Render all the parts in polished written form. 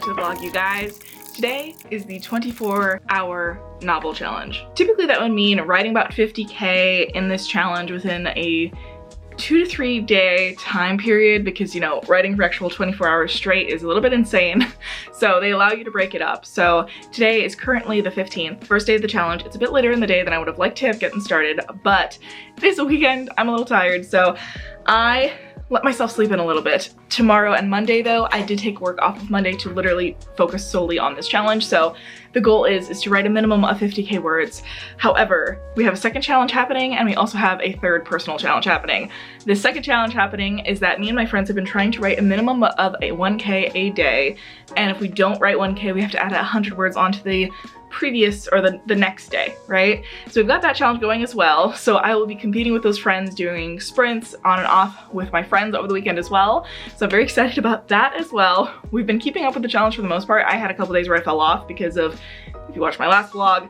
to the vlog, you guys. Today is the 24-hour novel challenge. Typically that would mean writing about 50K in this challenge within a 2 to 3 day time period because, you know, writing for actual 24 hours straight is a little bit insane. So they allow you to break it up. So today is currently the 15th, first day of the challenge. It's a bit later in the day than I would have liked to have gotten started, but it is a weekend. I'm a little tired, so I let myself sleep in a little bit. Tomorrow and Monday though, I did take work off of Monday to literally focus solely on this challenge. So the goal is to write a minimum of 50K words. However, we have a second challenge happening and we also have a third personal challenge happening. The second challenge happening is that me and my friends have been trying to write a minimum of a 1K a day. And if we don't write 1K, we have to add 100 words onto the previous or the next day, right? So we've got that challenge going as well. So I will be competing with those friends, doing sprints on and off with my friends over the weekend as well. So I'm very excited about that as well. We've been keeping up with the challenge for the most part. I had a couple days where I fell off because of, if you watched my last vlog,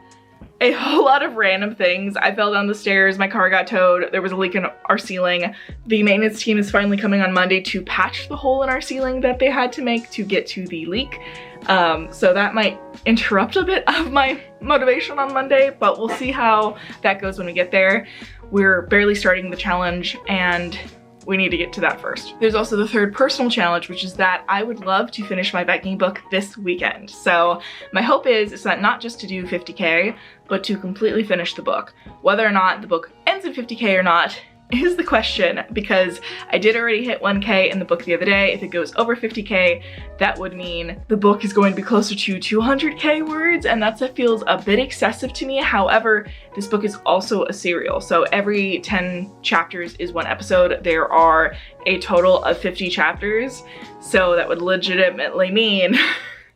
a whole lot of random things. I fell down the stairs, my car got towed, there was a leak in our ceiling. The maintenance team is finally coming on Monday to patch the hole in our ceiling that they had to make to get to the leak. So that might interrupt a bit of my motivation on Monday, but we'll see how that goes when we get there. We're barely starting the challenge and we need to get to that first. There's also the third personal challenge, which is that I would love to finish my Viking book this weekend. So my hope is that not just to do 50K, but to completely finish the book. Whether or not the book ends in 50K or not is the question, because I did already hit 1K in the book the other day. If it goes over 50K, that would mean the book is going to be closer to 200K words, and that feels a bit excessive to me. However, this book is also a serial, so every 10 chapters is one episode. There are a total of 50 chapters, so that would legitimately mean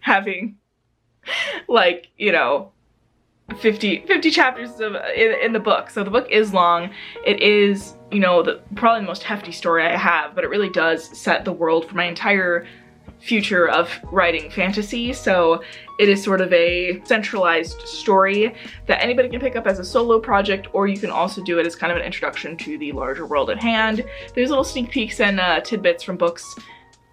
having, like, you know, 50 chapters in the book. So the book is long. It is, you know, probably the most hefty story I have, but it really does set the world for my entire future of writing fantasy. So it is sort of a centralized story that anybody can pick up as a solo project, or you can also do it as kind of an introduction to the larger world at hand. There's little sneak peeks and tidbits from books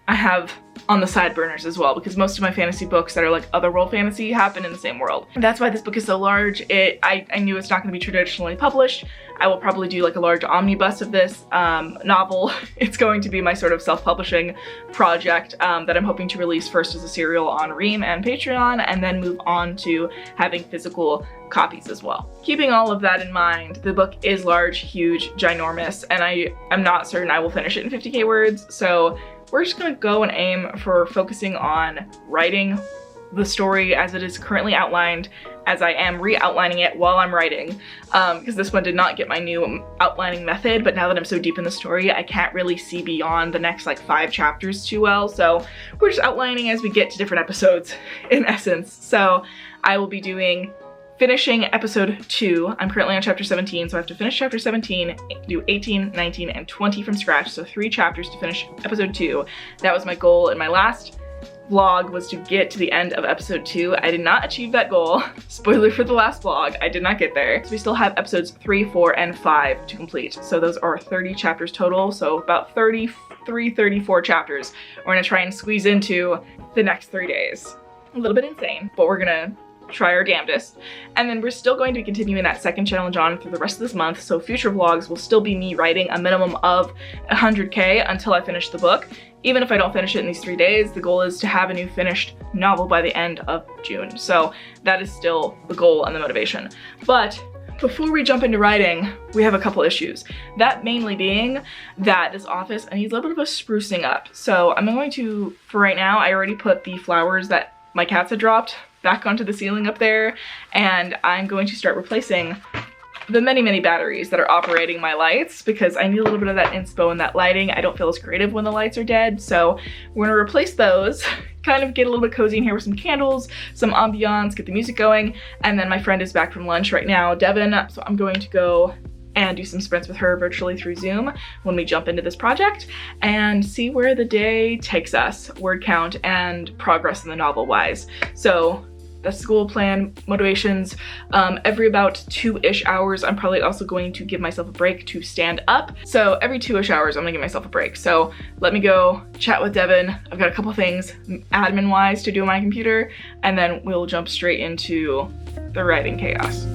I have on the side burners as well, because most of my fantasy books that are like otherworld fantasy happen in the same world. And that's why this book is so large. I knew it's not going to be traditionally published. I will probably do like a large omnibus of this novel. It's going to be my sort of self-publishing project that I'm hoping to release first as a serial on Ream and Patreon, and then move on to having physical copies as well. Keeping all of that in mind, the book is large, huge, ginormous, and I'm not certain I will finish it in 50K words, so we're just gonna go and aim for focusing on writing the story as it is currently outlined, as I am re-outlining it while I'm writing, because this one did not get my new outlining method, but now that I'm so deep in the story, I can't really see beyond the next like 5 chapters too well, so we're just outlining as we get to different episodes in essence. So I will be finishing episode 2. I'm currently on chapter 17, so I have to finish chapter 17, do 18, 19, and 20 from scratch, so 3 chapters to finish episode 2. That was my goal in my last vlog, was to get to the end of episode 2. I did not achieve that goal. Spoiler for the last vlog, I did not get there. So we still have episodes 3, 4, and 5 to complete. So those are 30 chapters total, so about 33, 34 chapters we're gonna try and squeeze into the next 3 days. A little bit insane, but we're gonna try our damnedest. And then we're still going to be continuing that second challenge on through the rest of this month, so future vlogs will still be me writing a minimum of 100K until I finish the book. Even if I don't finish it in these 3 days, the goal is to have a new finished novel by the end of June. So that is still the goal and the motivation. But before we jump into writing, we have a couple issues. That mainly being that this office needs a little bit of a sprucing up. So I'm going to, for right now, I already put the flowers that my cats had dropped back onto the ceiling up there, and I'm going to start replacing the many batteries that are operating my lights, because I need a little bit of that inspo and that lighting. I don't feel as creative when the lights are dead, so we're gonna replace those, kind of get a little bit cozy in here with some candles, some ambiance, get the music going, and then my friend is back from lunch right now, Devin, so I'm going to go and do some sprints with her virtually through Zoom when we jump into this project and see where the day takes us, word count and progress in the novel wise. So That's the goal plan. Motivations, every about 2-ish hours, I'm probably also going to give myself a break to stand up. So every 2-ish hours, I'm gonna give myself a break. So let me go chat with Devin. I've got a couple things admin-wise to do on my computer, and then we'll jump straight into the writing chaos.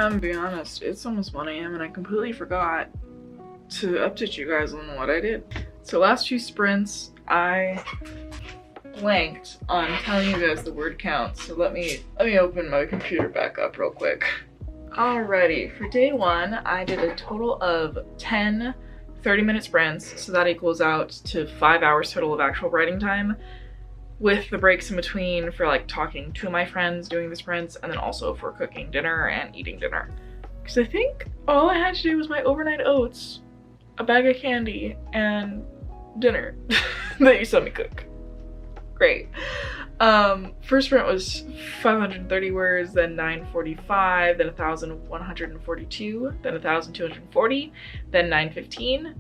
I'm gonna be honest, it's almost 1 AM and I completely forgot to update you guys on what I did. So last 2 sprints, I blanked on telling you guys the word count. So let me open my computer back up real quick. Alrighty, for day 1, I did a total of 10 30-minute sprints. So that equals out to 5 hours total of actual writing time, with the breaks in between for like talking to my friends doing the sprints, and then also for cooking dinner and eating dinner. Because I think all I had to do was my overnight oats a bag of candy, and dinner that you saw me cook. Great. First sprint was 530 words, then 945, then 1,142, then 1,240, then 915,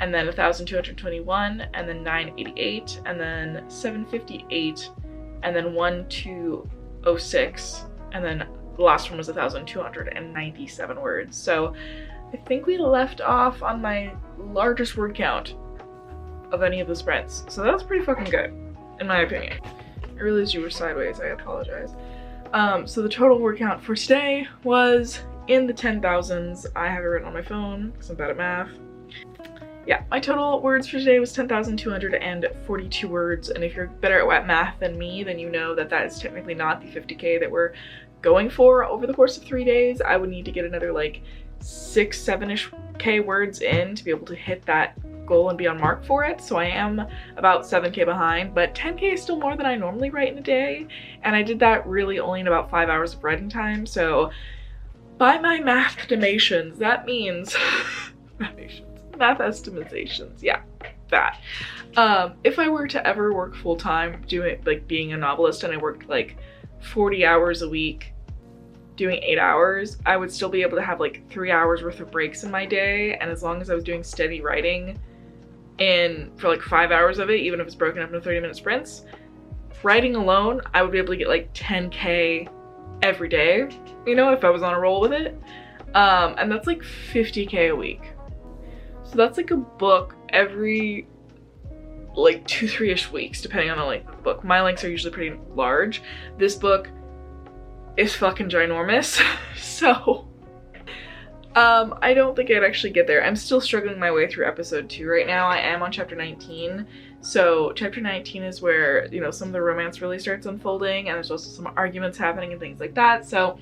and then 1,221, and then 988, and then 758, and then 1,206, and then the last one was 1,297 words. So I think we left off on my largest word count of any of the sprints. So that's pretty fucking good, in my opinion. I realized you were sideways, I apologize. So the total word count for today was in the 10,000s. I have it written on my phone because I'm bad at math. Yeah, my total words for today was 10,242 words, and if you're better at math than me, then you know that that is technically not the 50K that we're going for over the course of 3 days. I would need to get another like 6-7-ish K words in to be able to hit that goal and be on mark for it. So I am about 7K behind, but 10K is still more than I normally write in a day, and I did that really only in about 5 hours of writing time. So by my math estimations, that means math estimations, yeah, that if I were to ever work full-time doing like being a novelist, and I worked like 40 hours a week doing 8 hours, I would still be able to have like 3 hours worth of breaks in my day, and as long as I was doing steady writing for like 5 hours of it, even if it's broken up into 30-minute sprints, writing alone, I would be able to get like 10K every day, you know, if I was on a roll with it. And that's like 50K a week. So that's like a book every like 2-3-ish weeks, depending on the length of the book. My lengths are usually pretty large. This book is fucking ginormous. So I don't think I'd actually get there. I'm still struggling my way through episode 2 right now. I am on chapter 19. So chapter 19 is where, you know, some of the romance really starts unfolding, and there's also some arguments happening and things like that. So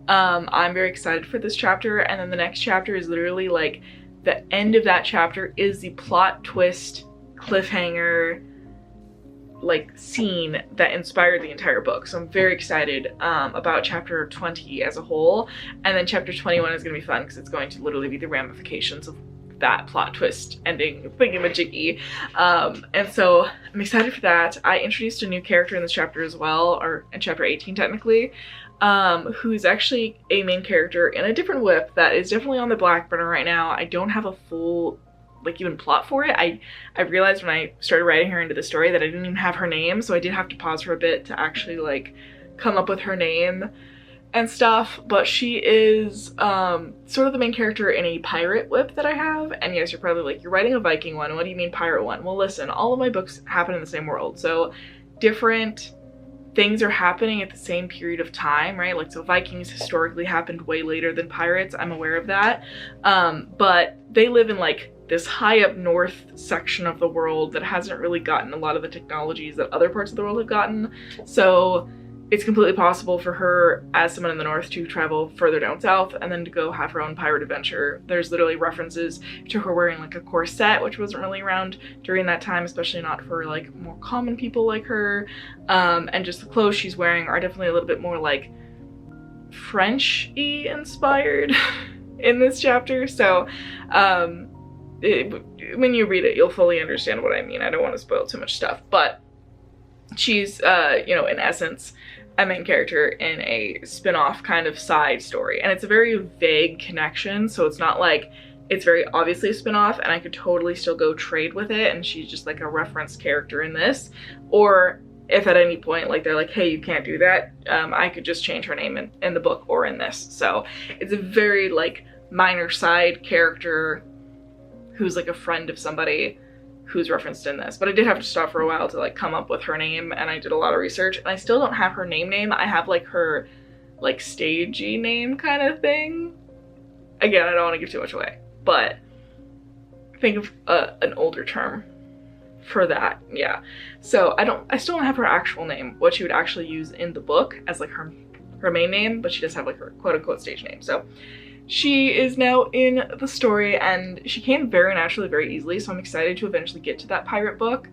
I'm very excited for this chapter, and then the next chapter is literally like the end of that chapter is the plot twist cliffhanger like scene that inspired the entire book. So I'm very excited about chapter 20 as a whole, and then chapter 21 is going to be fun because it's going to literally be the ramifications of that plot twist ending thingamajiggy. And so I'm excited for that. I introduced a new character in this chapter as well, or in chapter 18 technically, who's actually a main character in a different whip that is definitely on the back burner right now. I don't have a full like even plot for it. I realized when I started writing her into the story that I didn't even have her name, so I did have to pause for a bit to actually like come up with her name and stuff. But she is sort of the main character in a pirate whip that I have. And yes, you're probably like, you're writing a Viking one, what do you mean pirate one? Well listen, all of my books happen in the same world, so different things are happening at the same period of time, right? Like, so Vikings historically happened way later than pirates, I'm aware of that, but they live in like this high up north section of the world that hasn't really gotten a lot of the technologies that other parts of the world have gotten. So it's completely possible for her as someone in the north to travel further down south and then to go have her own pirate adventure. There's literally references to her wearing like a corset, which wasn't really around during that time, especially not for like more common people like her. And just the clothes she's wearing are definitely a little bit more like French-y inspired in this chapter. So when you read it, you'll fully understand what I mean. I don't want to spoil too much stuff, but she's, you know, in essence, a main character in a spin-off kind of side story. And it's a very vague connection, so it's not like it's very obviously a spin-off and I could totally still go trade with it and she's just like a reference character in this. Or if at any point like they're like, hey, you can't do that, I could just change her name in the book or in this. So it's a very like minor side character who's like a friend of somebody who's referenced in this. But I did have to stop for a while to like come up with her name, and I did a lot of research, and I still don't have her name. I have like her like stagey name kind of thing. Again, I don't want to give too much away, but think of an older term for that. Yeah, so I still don't have her actual name, what she would actually use in the book as like her main name, but she does have like her quote-unquote stage name. So she is now in the story, and she came very naturally, very easily, so I'm excited to eventually get to that pirate book.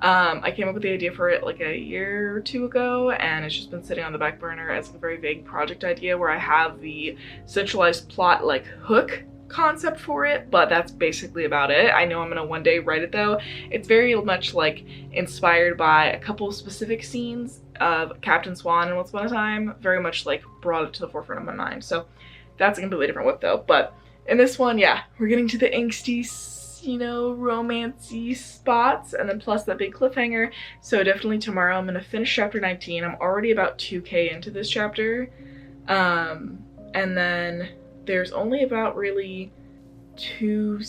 I came up with the idea for it like a year or two ago, and it's just been sitting on the back burner as a very vague project idea where I have the centralized plot like hook concept for it, but that's basically about it. I know I'm gonna one day write it though. It's very much like inspired by a couple of specific scenes of Captain Swan and Once Upon a Time, very much like brought it to the forefront of my mind. So that's a completely different whip though. But in this one, yeah, we're getting to the angsty, you know, romancy spots, and then plus that big cliffhanger. So definitely tomorrow I'm gonna finish chapter 19. I'm already about 2K into this chapter. And then there's only about really 3-ish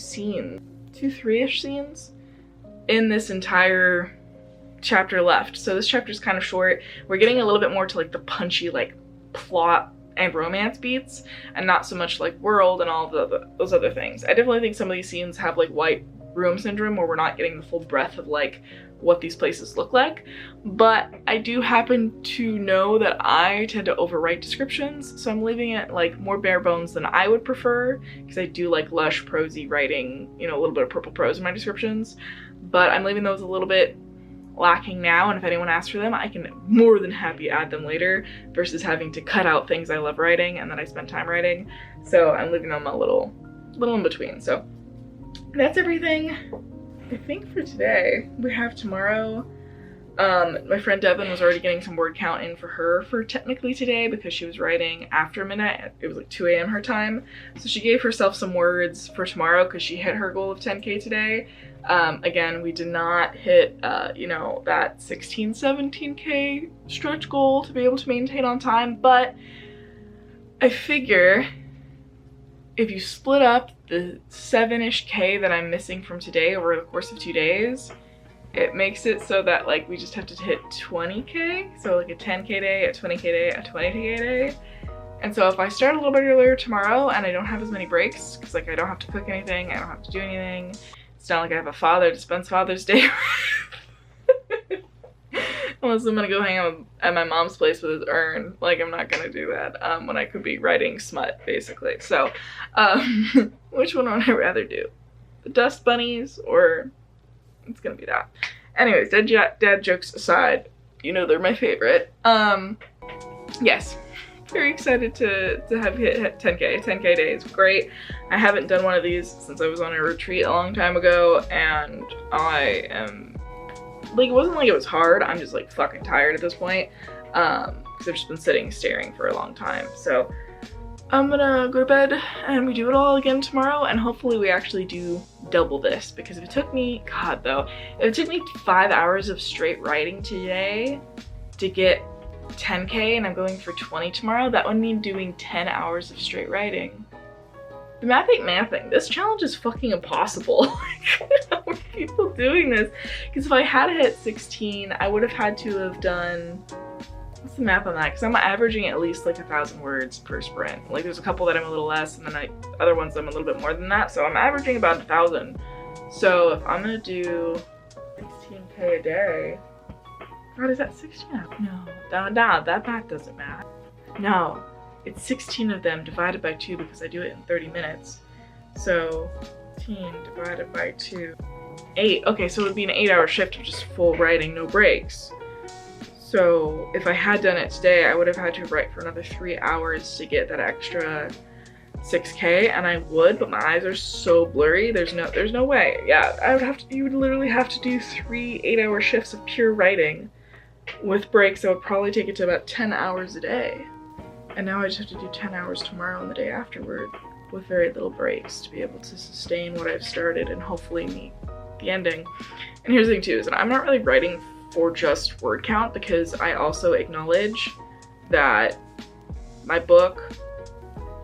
scenes in this entire chapter left. So this chapter is kind of short. We're getting a little bit more to like the punchy like plot and romance beats, and not so much like world and all those other things. I definitely think some of these scenes have like white room syndrome, where we're not getting the full breadth of like what these places look like, but I do happen to know that I tend to overwrite descriptions, so I'm leaving it like more bare bones than I would prefer, because I do like lush prosy writing, you know, a little bit of purple prose in my descriptions, but I'm leaving those a little bit lacking now, and if anyone asks for them, I can more than happy add them later, versus having to cut out things I love writing and that I spend time writing. So I'm leaving them a little in between. So that's everything I think for today. We have tomorrow. My friend Devin was already getting some word count in for her for technically today, because she was writing after midnight. It was like 2 a.m. her time. So she gave herself some words for tomorrow because she hit her goal of 10K today. Again, we did not hit, you know, that 17K stretch goal to be able to maintain on time, but I figure if you split up the 7-ish K that I'm missing from today over the course of 2 days, it makes it so that like we just have to hit 20K. So like a 10K day, a 20K day, a 20K day. And so if I start a little bit earlier tomorrow and I don't have as many breaks, because like I don't have to cook anything, I don't have to do anything, it's not like I have a father to spend Father's Day with. Unless I'm gonna go hang out at my mom's place with his urn. Like, I'm not gonna do that when I could be writing smut, basically. So, which one would I rather do? The Dust Bunnies, or it's gonna be that. Anyways, dad jokes aside, you know they're my favorite. Yes, very excited to have hit 10K. 10K day is great. I haven't done one of these since I was on a retreat a long time ago, and I am, like, it wasn't like it was hard, I'm just like fucking tired at this point, because I've just been sitting staring for a long time. So I'm gonna go to bed and we do it all again tomorrow, and hopefully we actually do double this, because if it took me, God though, if it took me 5 hours of straight writing today to get 10K and I'm going for 20 tomorrow, that would mean doing 10 hours of straight writing. The math ain't mathing. This challenge is fucking impossible. How are people doing this? Because if I had hit 16, I would have had to have done, what's the math on that? Because I'm averaging at least like 1,000 words per sprint. Like there's a couple that I'm a little less, and then other ones I'm a little bit more than that. So I'm averaging about 1,000. So if I'm gonna do 16K a day, God, is that 16? No, that math doesn't math. No. It's 16 of them divided by 2, because I do it in 30 minutes. So 16 divided by 2, 8. Okay, so it would be an 8-hour shift of just full writing, no breaks. So if I had done it today, I would have had to write for another 3 hours to get that extra 6K, and I would, but my eyes are so blurry. There's no way. Yeah, you would literally have to do 3 8-hour shifts of pure writing with breaks. That would probably take it to about 10 hours a day. And now I just have to do 10 hours tomorrow and the day afterward with very little breaks to be able to sustain what I've started and hopefully meet the ending. And here's the thing too, is that I'm not really writing for just word count, because I also acknowledge that my book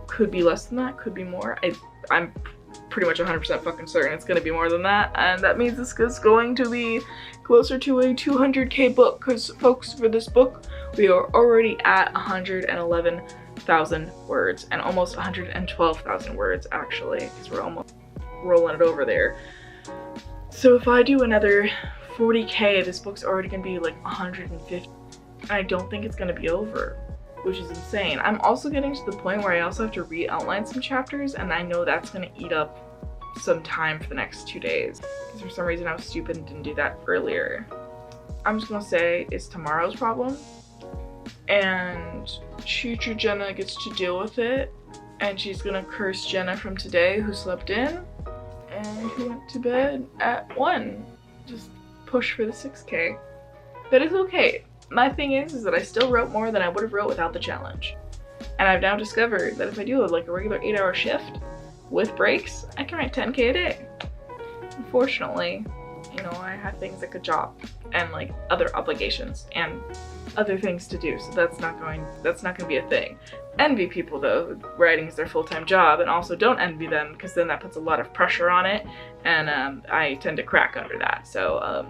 could be less than that, could be more. I'm pretty much 100% fucking certain it's gonna be more than that, and that means this is going to be closer to a 200K book, because folks, for this book we are already at 111,000 words, and almost 112,000 words actually, because we're almost rolling it over there. So if I do another 40K, this book's already gonna be like 150, and I don't think it's gonna be over, which is insane. I'm also getting to the point where I also have to re-outline some chapters, and I know that's gonna eat up some time for the next 2 days, because for some reason I was stupid and didn't do that earlier. I'm just gonna say it's tomorrow's problem, and future Jenna gets to deal with it And she's gonna curse Jenna from today, who slept in and who went to bed at 1. Just push for the 6K. But it's okay. My thing is that I still wrote more than I would have wrote without the challenge. And I've now discovered that if I do like a regular 8-hour shift with breaks, I can write 10K a day. Unfortunately, you know, I have things like a job and like other obligations and other things to do, so that's not going to be a thing. Envy people though, writing is their full-time job, and also don't envy them because then that puts a lot of pressure on it, and I tend to crack under that. So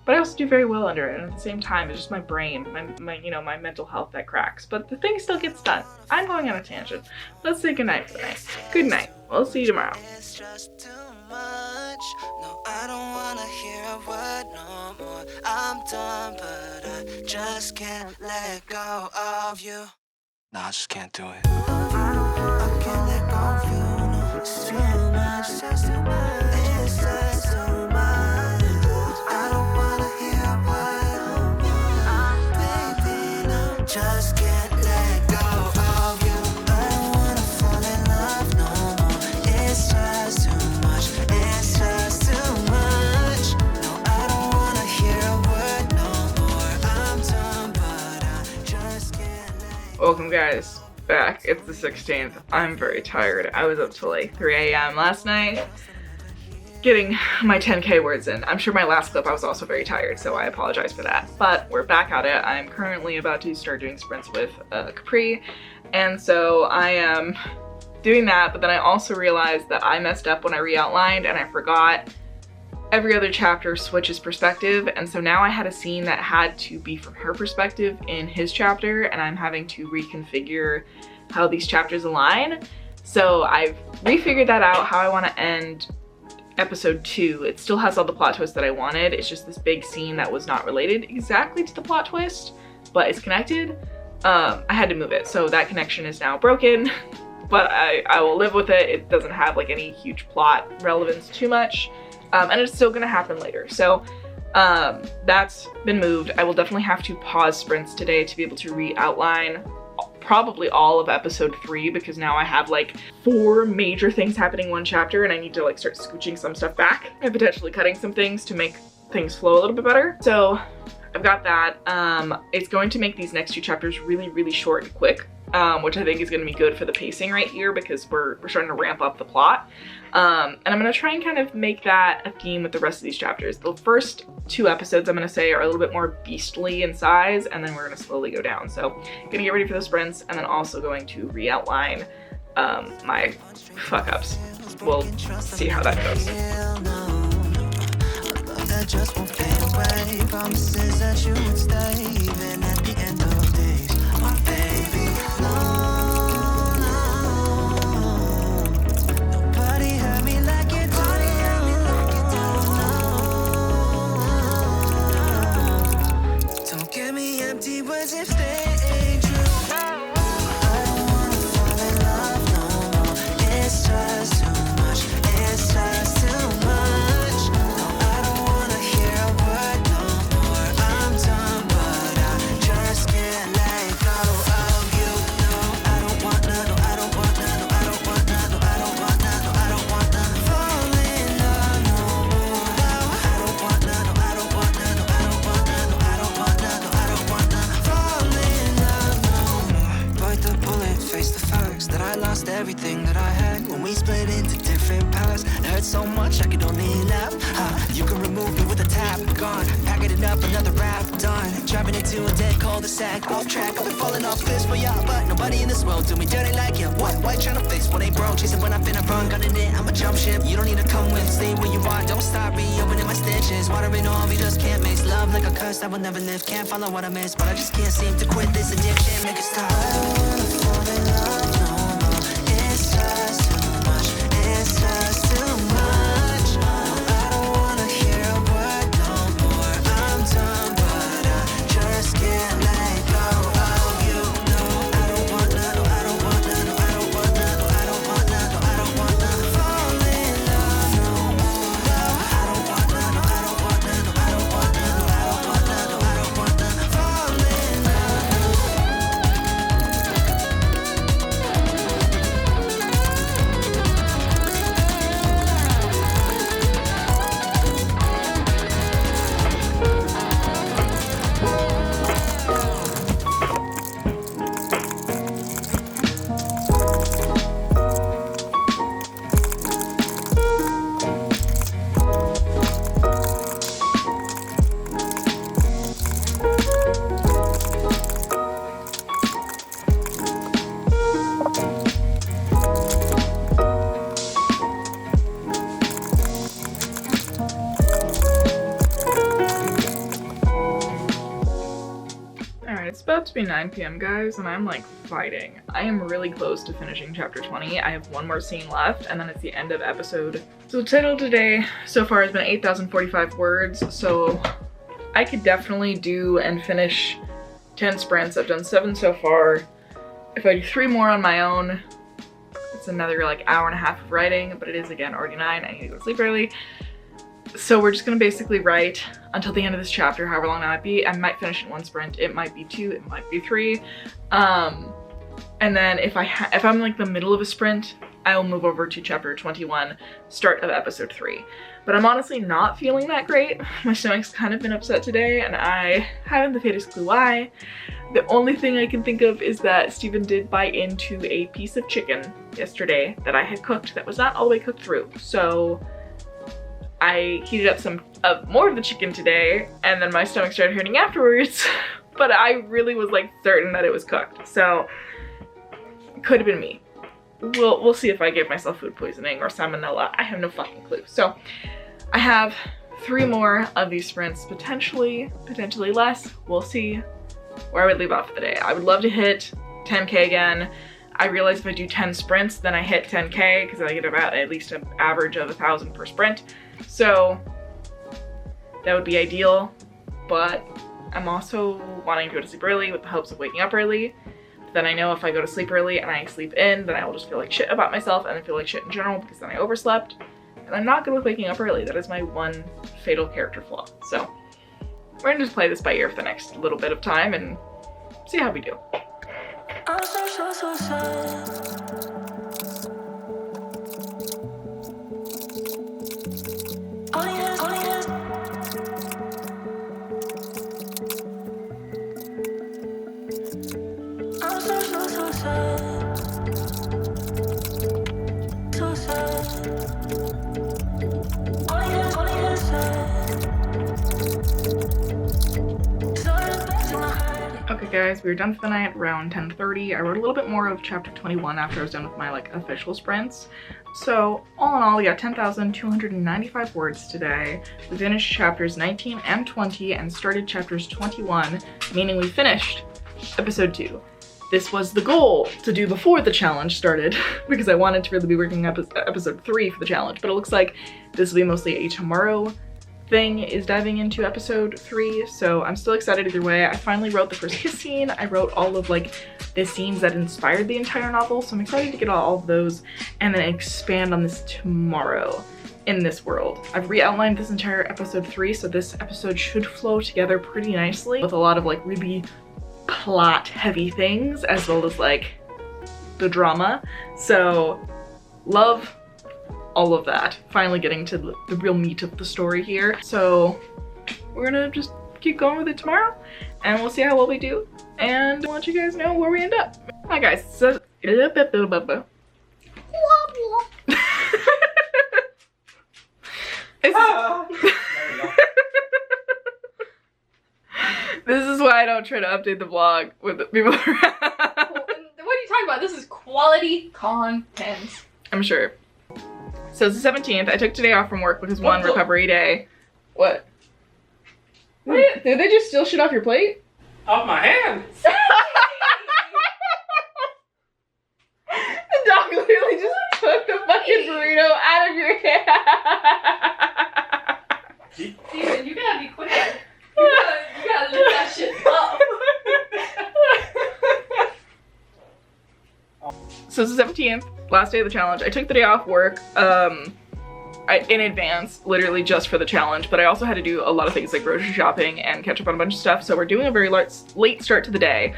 but I also do very well under it, and at the same time it's just my brain, my you know, my mental health that cracks, but the thing still gets done. I'm going on a tangent. Let's say goodnight for the night. Good night. We'll see you tomorrow. It's just too much. No, I don't wanna hear a word no more. I'm done, but I just can't let go of you. No, I just can't do it. I can't let go of you. No, it's too much. It's just too much. It's just too much. I don't wanna hear a word no more. Baby, no, just can't let go of you. I don't wanna fall in love no more. It's just too much. It's just too much. No, I don't wanna hear a word no more. I'm done, but I just can't let go. Welcome guys, back. It's the 16th. I'm very tired. I was up till like 3 a.m. last night getting my 10K words in. I'm sure my last clip I was also very tired, so I apologize for that. But we're back at it. I'm currently about to start doing sprints with Capri, and so I am doing that, but then I also realized that I messed up when I re-outlined and I forgot every other chapter switches perspective, and so now I had a scene that had to be from her perspective in his chapter, and I'm having to reconfigure how these chapters align. So I've refigured that out, how I want to end episode 2. It still has all the plot twists that I wanted. It's just this big scene that was not related exactly to the plot twist, but it's connected. I had to move it, so that connection is now broken, but I will live with it. It doesn't have like any huge plot relevance too much. And it's still gonna happen later. So that's been moved. I will definitely have to pause sprints today to be able to re-outline probably all of episode 3, because now I have like 4 major things happening in one chapter, and I need to like start scooching some stuff back and potentially cutting some things to make things flow a little bit better. So I've got that. It's going to make these next 2 chapters really, really short and quick, which I think is going to be good for the pacing right here, because we're starting to ramp up the plot. And I'm going to try and kind of make that a theme with the rest of these chapters. The first 2 episodes, I'm going to say, are a little bit more beastly in size, and then we're going to slowly go down. So I'm going to get ready for the sprints, and then also going to re-outline my fuck-ups. We'll see how that goes. That just won't fade away. Promises that you would stay even at the end of days. My baby, no, no. Nobody hurt me like you do. No. Don't give me empty words if they ain't true. I don't wanna fall in love no more. It's just too much. It's just too much. Everything that I had when we split into different paths. It hurt so much I could only laugh. You can remove me with a tap, gone. Packing it up, another rap, done. Driving into a dead cul-de-sac, off track. I've been falling off cliffs for y'all, but nobody in this world do me dirty like you. What? Why trying to fix what ain't broke? Chasing when I've been wrong, got in it. I'm a jump ship. You don't need to come with. Stay where you are. Don't stop reopening my stitches. Watering off, you just can't mix. Love like a curse that will never live. Can't follow what I miss, but I just can't seem to quit this addiction. Make it stop. I don't wanna fall in love no more. It's just too much. It's just too much. No, I don't wanna hear a word no more. I'm done, but I just can't let go of you. No, I don't want none. No, I don't want none. No, I don't want none. No, I don't want none. No, I don't want none. Fall in love no more. No, I don't want none. No, I don't want none. No, I don't want none. No, I don't want none. No, I don't want none. Fall in love. Alright, it's about to be 9 p.m. guys, and I'm like fighting. I am really close to finishing chapter 20. I have one more scene left, and then it's the end of episode. So the title today so far has been 8,045 words, so I could definitely do and finish 10 sprints. I've done 7 so far. If I do 3 more on my own, it's another like hour and a half of writing, but it is again already 9. I need to go to sleep early. So we're just gonna basically write until the end of this chapter, however long that might be. I might finish in 1 sprint, it might be 2, it might be 3. And then if I'm like the middle of a sprint, I will move over to chapter 21, start of episode 3. But I'm honestly not feeling that great. My stomach's kind of been upset today, and I haven't the faintest clue why. The only thing I can think of is that Steven did bite into a piece of chicken yesterday that I had cooked that was not all the way cooked through. So I heated up some more of the chicken today, and then my stomach started hurting afterwards. But I really was like certain that it was cooked, so it could have been me. We'll see if I give myself food poisoning or salmonella. I have no fucking clue. So I have 3 more of these sprints, potentially less. We'll see where I would leave off for the day. I would love to hit 10K again. I realize if I do 10 sprints, then I hit 10K because I get about at least an average of 1,000 per sprint. So that would be ideal, but I'm also wanting to go to sleep early with the hopes of waking up early. But then I know if I go to sleep early and I sleep in, then I will just feel like shit about myself, and I feel like shit in general because then I overslept. And I'm not good with waking up early. That is my one fatal character flaw. So we're gonna just play this by ear for the next little bit of time and see how we do. I'm so sad. Okay guys, we were done for the night around 10:30. I wrote a little bit more of chapter 21 after I was done with my like official sprints. So all in all, we got 10,295 words today. We finished chapters 19 and 20 and started chapters 21, meaning we finished episode 2. This was the goal to do before the challenge started because I wanted to really be working up episode 3 for the challenge, but it looks like this will be mostly a tomorrow thing is diving into episode 3, so I'm still excited either way. I finally wrote the first kiss scene. I wrote all of like the scenes that inspired the entire novel, so I'm excited to get all of those and then expand on this tomorrow in this world. I've re-outlined this entire episode 3, so this episode should flow together pretty nicely with a lot of like really plot heavy things as well as like the drama. So love all of that. Finally getting to the real meat of the story here. So we're gonna just keep going with it tomorrow and we'll see how well we do and I'll let you guys know where we end up. Hi guys, so this is why I don't try to update the vlog with the people around. What are you talking about? This is quality content. I'm sure. So it's the 17th. I took today off from work because one, recovery day. What? What? Did they just steal shit off your plate? Off my hand. The dog literally just took the fucking burrito out of your hand. Steven, you gotta be quicker. You gotta lift that shit up. So it's the 17th, last day of the challenge. I took the day off work in advance, literally just for the challenge, but I also had to do a lot of things like grocery shopping and catch up on a bunch of stuff, so we're doing a very late start to the day.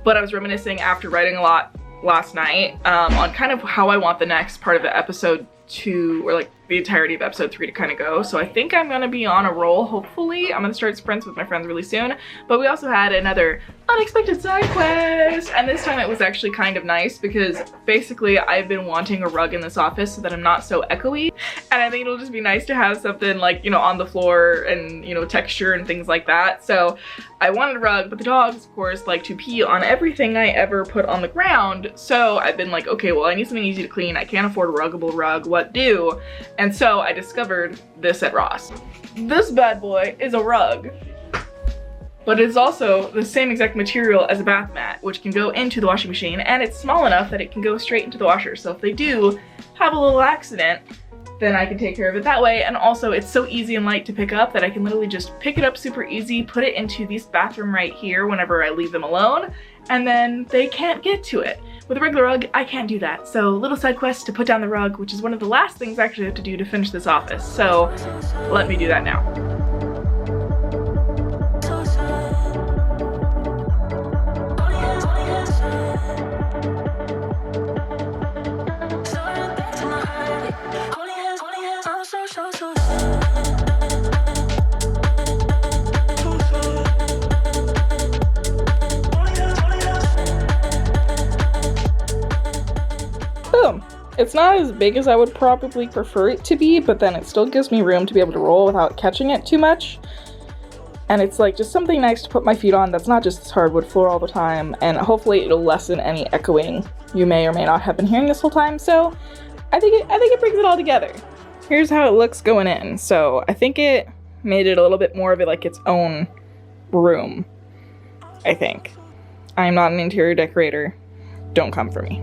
But I was reminiscing after writing a lot last night on kind of how I want the next part of the episode 2, or like the entirety of episode 3 to kind of go. So I think I'm gonna be on a roll, hopefully. I'm gonna start sprints with my friends really soon. But we also had another unexpected side quest, and this time it was actually kind of nice because basically I've been wanting a rug in this office so that I'm not so echoey, and I think it'll just be nice to have something like, you know, on the floor and, you know, texture and things like that. So I wanted a rug, but the dogs of course like to pee on everything I ever put on the ground, so I've been like, okay, well I need something easy to clean. I can't afford a ruggable rug, what do? And so I discovered this at Ross. This bad boy is a rug. but it's also the same exact material as a bath mat, which can go into the washing machine, and it's small enough that it can go straight into the washer. So if they do have a little accident, then I can take care of it that way. And also it's so easy and light to pick up that I can literally just pick it up super easy, put it into this bathroom right here whenever I leave them alone, and then they can't get to it. With a regular rug, I can't do that. So little side quest to put down the rug, which is one of the last things I actually have to do to finish this office. So let me do that now. Boom. It's not as big as I would probably prefer it to be, but then it still gives me room to be able to roll without catching it too much. And it's like just something nice to put my feet on that's not just this hardwood floor all the time, and hopefully it'll lessen any echoing you may or may not have been hearing this whole time. So I think it brings it all together. Here's how it looks going in. So I think it made it a little bit more of it like its own room, I think. I'm not an interior decorator. Don't come for me.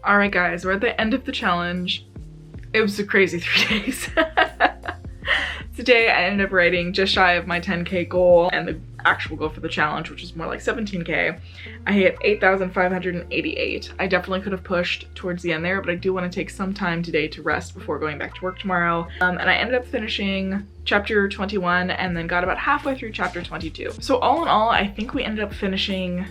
Alright guys, we're at the end of the challenge. It was a crazy 3 days. Today I ended up writing just shy of my 10K goal and the actual goal for the challenge, which is more like 17K. I hit 8,588. I definitely could have pushed towards the end there, but I do want to take some time today to rest before going back to work tomorrow. And I ended up finishing chapter 21 and then got about halfway through chapter 22. So all in all, I think we ended up finishing,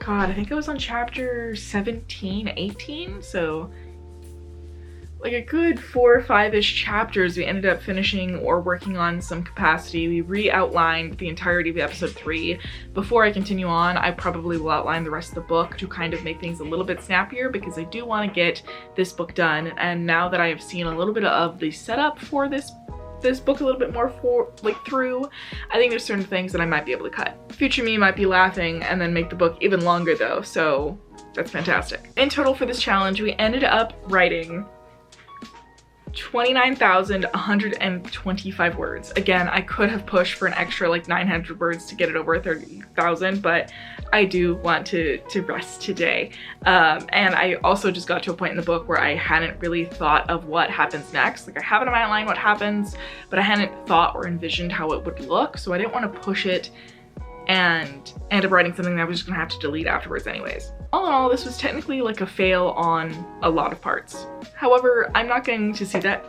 God, I think I was on chapter 17, 18, so like a good 4 or 5-ish chapters we ended up finishing or working on some capacity. We re-outlined the entirety of episode 3. Before I continue on, I probably will outline the rest of the book to kind of make things a little bit snappier because I do want to get this book done. And now that I have seen a little bit of the setup for this this book a little bit more through, I think there's certain things that I might be able to cut. Future me might be laughing and then make the book even longer though, so that's fantastic. In total for this challenge, we ended up writing 29,125 words. Again, I could have pushed for an extra like 900 words to get it over 30,000, but I do want to rest today. And I also just got to a point in the book where I hadn't really thought of what happens next. Like I have in my outline what happens, but I hadn't thought or envisioned how it would look, so I didn't want to push it and end up writing something that I was just gonna have to delete afterwards anyways. All in all, this was technically like a fail on a lot of parts. However, I'm not going to see that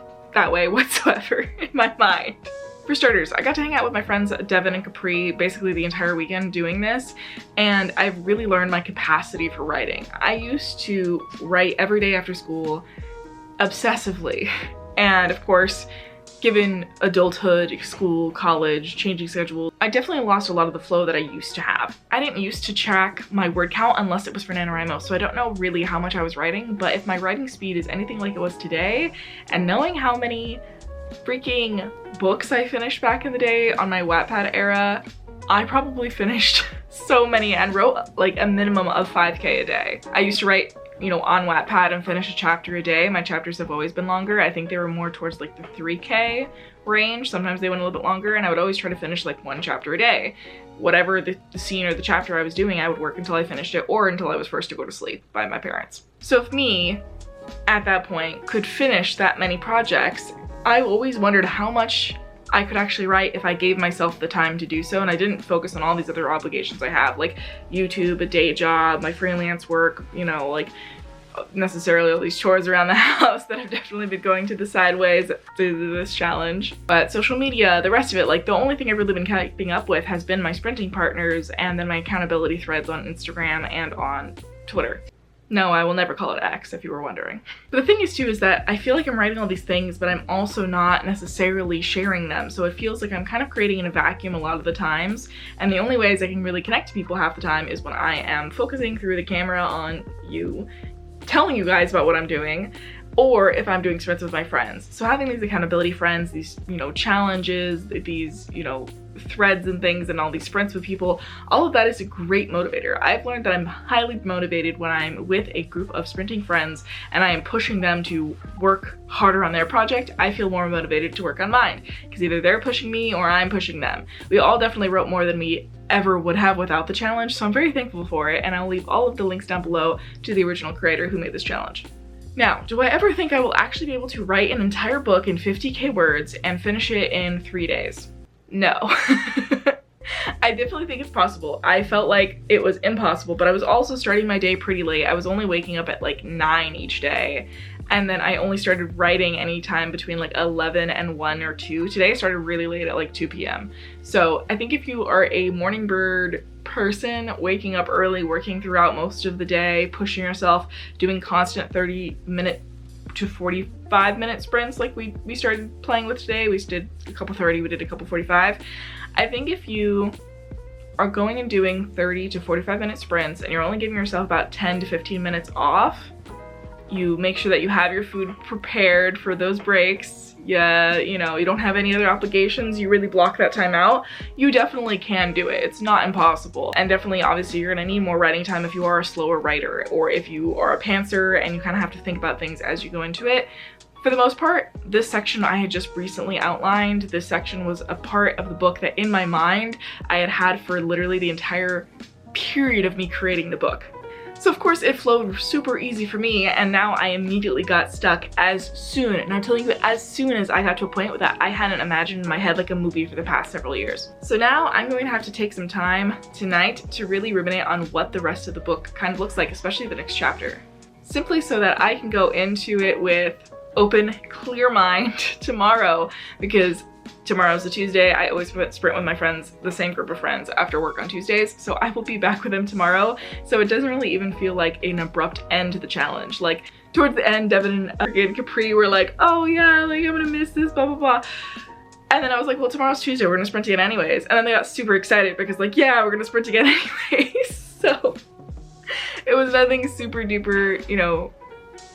way whatsoever in my mind. For starters, I got to hang out with my friends Devin and Capri basically the entire weekend doing this, and I've really learned my capacity for writing. I used to write every day after school obsessively, and of course, given adulthood, school, college, changing schedules, I definitely lost a lot of the flow that I used to have. I didn't used to track my word count unless it was for NaNoWriMo, so I don't know really how much I was writing, but if my writing speed is anything like it was today, and knowing how many freaking books I finished back in the day on my Wattpad era, I probably finished so many and wrote like a minimum of 5K a day. I used to write, you know, on Wattpad and finish a chapter a day. My chapters have always been longer. I think they were more towards like the 3K range. Sometimes they went a little bit longer, and I would always try to finish like one chapter a day. Whatever the scene or the chapter I was doing, I would work until I finished it or until I was forced to go to sleep by my parents. So if me, at that point, could finish that many projects, I always wondered how much I could actually write if I gave myself the time to do so and I didn't focus on all these other obligations I have, like YouTube, a day job, my freelance work, you know, like necessarily all these chores around the house that have definitely been going to the sideways through this challenge. But social media, the rest of it, like the only thing I've really been keeping up with has been my sprinting partners and then my accountability threads on Instagram and on Twitter. No, I will never call it X, if you were wondering. But the thing is too is that I feel like I'm writing all these things, but I'm also not necessarily sharing them. So it feels like I'm kind of creating in a vacuum a lot of the times. And the only ways I can really connect to people half the time is when I am focusing through the camera on you, telling you guys about what I'm doing, or if I'm doing sprints with my friends. So having these accountability friends, these, you know, challenges, these, you know, threads and things and all these sprints with people, all of that is a great motivator. I've learned that I'm highly motivated when I'm with a group of sprinting friends and I am pushing them to work harder on their project. I feel more motivated to work on mine because either they're pushing me or I'm pushing them. We all definitely wrote more than we ever would have without the challenge, so I'm very thankful for it, and I'll leave all of the links down below to the original creator who made this challenge. Now, do I ever think I will actually be able to write an entire book in 50K words and finish it in 3 days? No. I definitely think it's possible. I felt like it was impossible, but I was also starting my day pretty late. I was only waking up at like 9 each day. And then I only started writing anytime between like 11 and 1 or 2. Today I started really late at like 2 p.m. So I think if you are a morning bird person, waking up early, working throughout most of the day, pushing yourself, doing constant 30-minute to 45-minute sprints like we started playing with today. We did a couple 30, we did a couple 45. I think if you are going and doing 30 to 45-minute sprints and you're only giving yourself about 10 to 15 minutes off, you make sure that you have your food prepared for those breaks. Yeah, you know, you don't have any other obligations, you really block that time out, you definitely can do it. It's not impossible. And definitely, obviously, you're gonna need more writing time if you are a slower writer or if you are a pantser and you kind of have to think about things as you go into it. For the most part, this section I had just recently outlined. This section was a part of the book that in my mind I had had for literally the entire period of me creating the book. So of course it flowed super easy for me, and now I immediately got stuck as soon, and I'm telling you, as soon as I got to a point that I hadn't imagined in my head like a movie for the past several years. So now I'm going to have to take some time tonight to really ruminate on what the rest of the book kind of looks like, especially the next chapter. Simply so that I can go into it with open, clear mind tomorrow, because tomorrow's a Tuesday. I always sprint with my friends, the same group of friends, after work on Tuesdays, so I will be back with them tomorrow. So it doesn't really even feel like an abrupt end to the challenge. Like, towards the end, Devin and Capri were like, oh yeah, like I'm gonna miss this, blah, blah, blah. And then I was like, well, tomorrow's Tuesday, we're gonna sprint again anyways. And then they got super excited because like, yeah, we're gonna sprint again anyways. So it was nothing super duper, you know,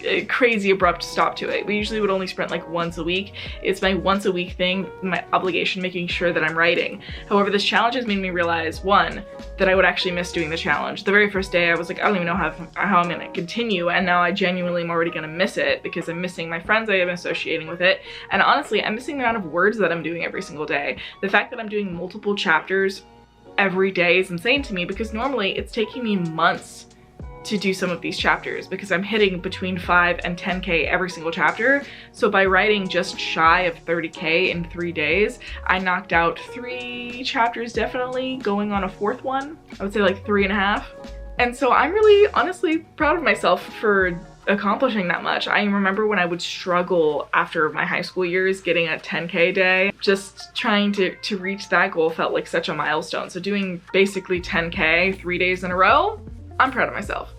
a crazy abrupt stop to it. We usually would only sprint like once a week. It's my once a week thing, my obligation, making sure that I'm writing. However, this challenge has made me realize, one, that I would actually miss doing the challenge. The very first day I was like, I don't even know how I'm gonna continue, and now I genuinely am already gonna miss it because I'm missing my friends I am associating with it, and honestly, I'm missing the amount of words that I'm doing every single day. The fact that I'm doing multiple chapters every day is insane to me, because normally it's taking me months to do some of these chapters because I'm hitting between 5 and 10K every single chapter. So by writing just shy of 30K in 3 days, I knocked out 3 chapters definitely, going on a 4th one. I would say like 3.5. And so I'm really honestly proud of myself for accomplishing that much. I remember when I would struggle after my high school years getting a 10K day. Just trying to reach that goal felt like such a milestone. So doing basically 10K 3 days in a row, I'm proud of myself.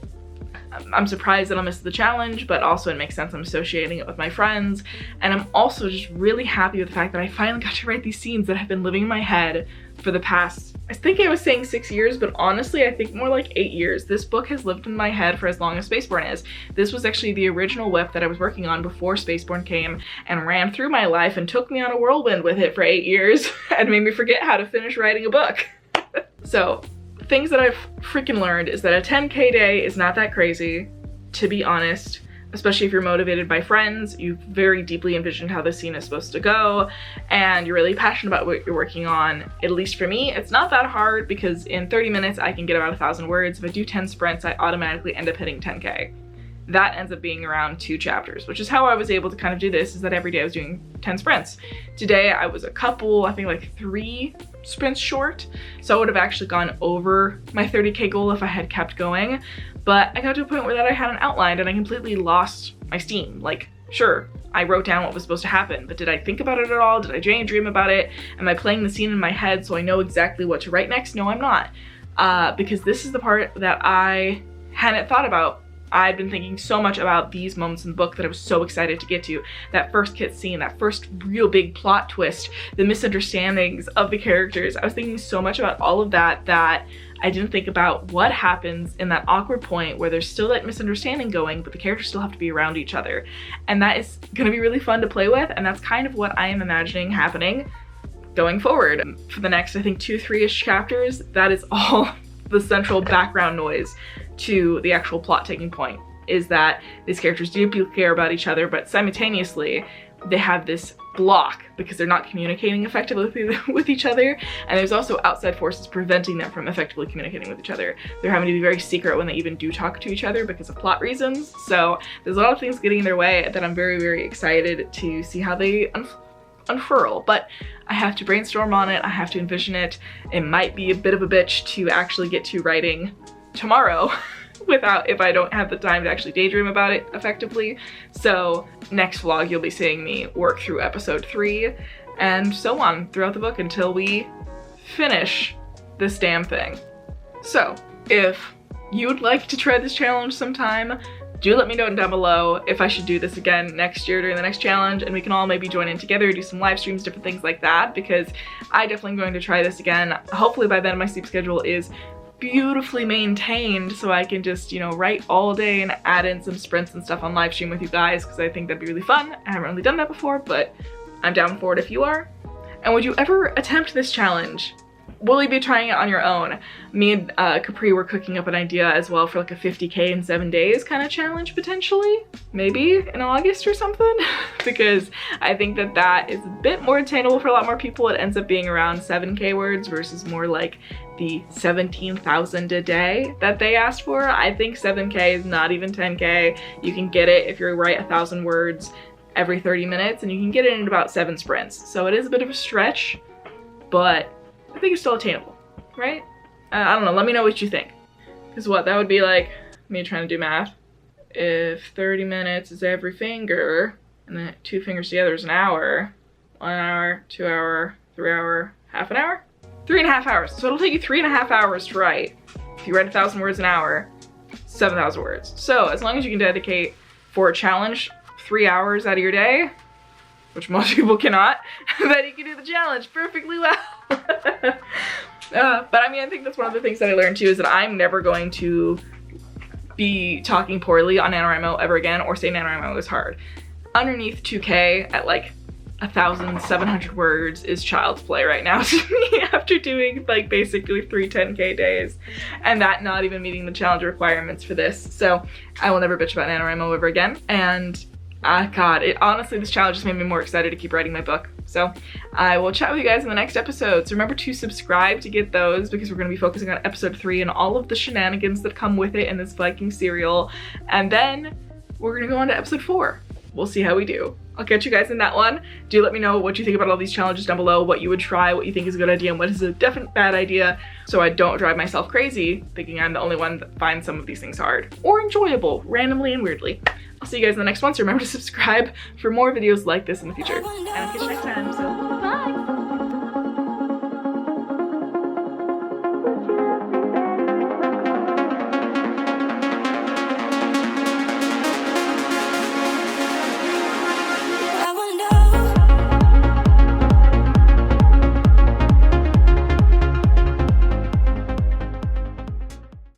I'm surprised that I'll miss the challenge, but also it makes sense. I'm associating it with my friends. And I'm also just really happy with the fact that I finally got to write these scenes that have been living in my head for the past, I think I was saying 6 years, but honestly, I think more like 8 years. This book has lived in my head for as long as Spaceborne is. This was actually the original whip that I was working on before Spaceborne came and ran through my life and took me on a whirlwind with it for 8 years and made me forget how to finish writing a book. So, things that I've freaking learned is that a 10K day is not that crazy, to be honest, especially if you're motivated by friends, you've very deeply envisioned how the scene is supposed to go, and you're really passionate about what you're working on. At least for me, it's not that hard because in 30 minutes I can get about 1,000 words. If I do 10 sprints, I automatically end up hitting 10K. That ends up being around 2 chapters, which is how I was able to kind of do this, is that every day I was doing 10 sprints. Today I was a couple, I think like 3 sprints short, so I would have actually gone over my 30K goal if I had kept going, but I got to a point where that I had an outline and I completely lost my steam. Like, sure, I wrote down what was supposed to happen, but did I think about it at all? Did I daydream about it? Am I playing the scene in my head so I know exactly what to write next? No, I'm not, because this is the part that I hadn't thought about. I'd been thinking so much about these moments in the book that I was so excited to get to. That first kit scene, that first real big plot twist, the misunderstandings of the characters. I was thinking so much about all of that that I didn't think about what happens in that awkward point where there's still that misunderstanding going, but the characters still have to be around each other. And that is gonna be really fun to play with, and that's kind of what I am imagining happening going forward. For the next, I think 2-3-ish chapters, that is all the central background noise to the actual plot taking point, is that these characters deeply care about each other, but simultaneously they have this block because they're not communicating effectively with each other, and there's also outside forces preventing them from effectively communicating with each other. They're having to be very secret when they even do talk to each other because of plot reasons. So there's a lot of things getting in their way that I'm very, very excited to see how they unfurl, but I have to brainstorm on it. I have to envision it. It might be a bit of a bitch to actually get to writing tomorrow if I don't have the time to actually daydream about it effectively. So next vlog you'll be seeing me work through episode 3 and so on throughout the book until we finish this damn thing. So if you would like to try this challenge sometime, do let me know down below if I should do this again next year during the next challenge, and we can all maybe join in together, do some live streams, different things like that, because I definitely am going to try this again. Hopefully by then my sleep schedule is beautifully maintained so I can just, you know, write all day and add in some sprints and stuff on live stream with you guys, because I think that'd be really fun. I haven't really done that before, but I'm down for it if you are. And would you ever attempt this challenge? Will you be trying it on your own? Me and Capri were cooking up an idea as well for like a 50K in 7 days kind of challenge potentially. Maybe in August or something, because I think that that is a bit more attainable for a lot more people. It ends up being around 7K words versus more like the 17,000 a day that they asked for. I think 7K is not even 10K. You can get it if you write 1,000 words every 30 minutes, and you can get it in about 7 sprints. So it is a bit of a stretch, but I think it's still attainable, right? I don't know, let me know what you think. Because what, that would be like me trying to do math. If 30 minutes is every finger, and then 2 fingers together is an hour, 1 hour, 2 hour, 3 hour, half an hour? 3.5 hours. So it'll take you 3.5 hours to write. If you write 1,000 words an hour, 7,000 words. So as long as you can dedicate for a challenge 3 hours out of your day, which most people cannot, then you can do the challenge perfectly well. But I mean, I think that's one of the things that I learned too, is that I'm never going to be talking poorly on NaNoWriMo ever again or say NaNoWriMo is hard. Underneath 2K at like 1,700 words is child's play right now to me after doing like basically 3 10K days and that not even meeting the challenge requirements for this. So I will never bitch about NaNoWriMo ever again. And God, honestly, this challenge just made me more excited to keep writing my book. So I will chat with you guys in the next episode. So remember to subscribe to get those because we're going to be focusing on episode 3 and all of the shenanigans that come with it in this Viking serial. And then we're going to go on to episode 4. We'll see how we do. I'll catch you guys in that one. Do let me know what you think about all these challenges down below, what you would try, what you think is a good idea, and what is a definite bad idea, so I don't drive myself crazy thinking I'm the only one that finds some of these things hard or enjoyable, randomly and weirdly. I'll see you guys in the next one, so remember to subscribe for more videos like this in the future. And I'll catch you next time, so bye!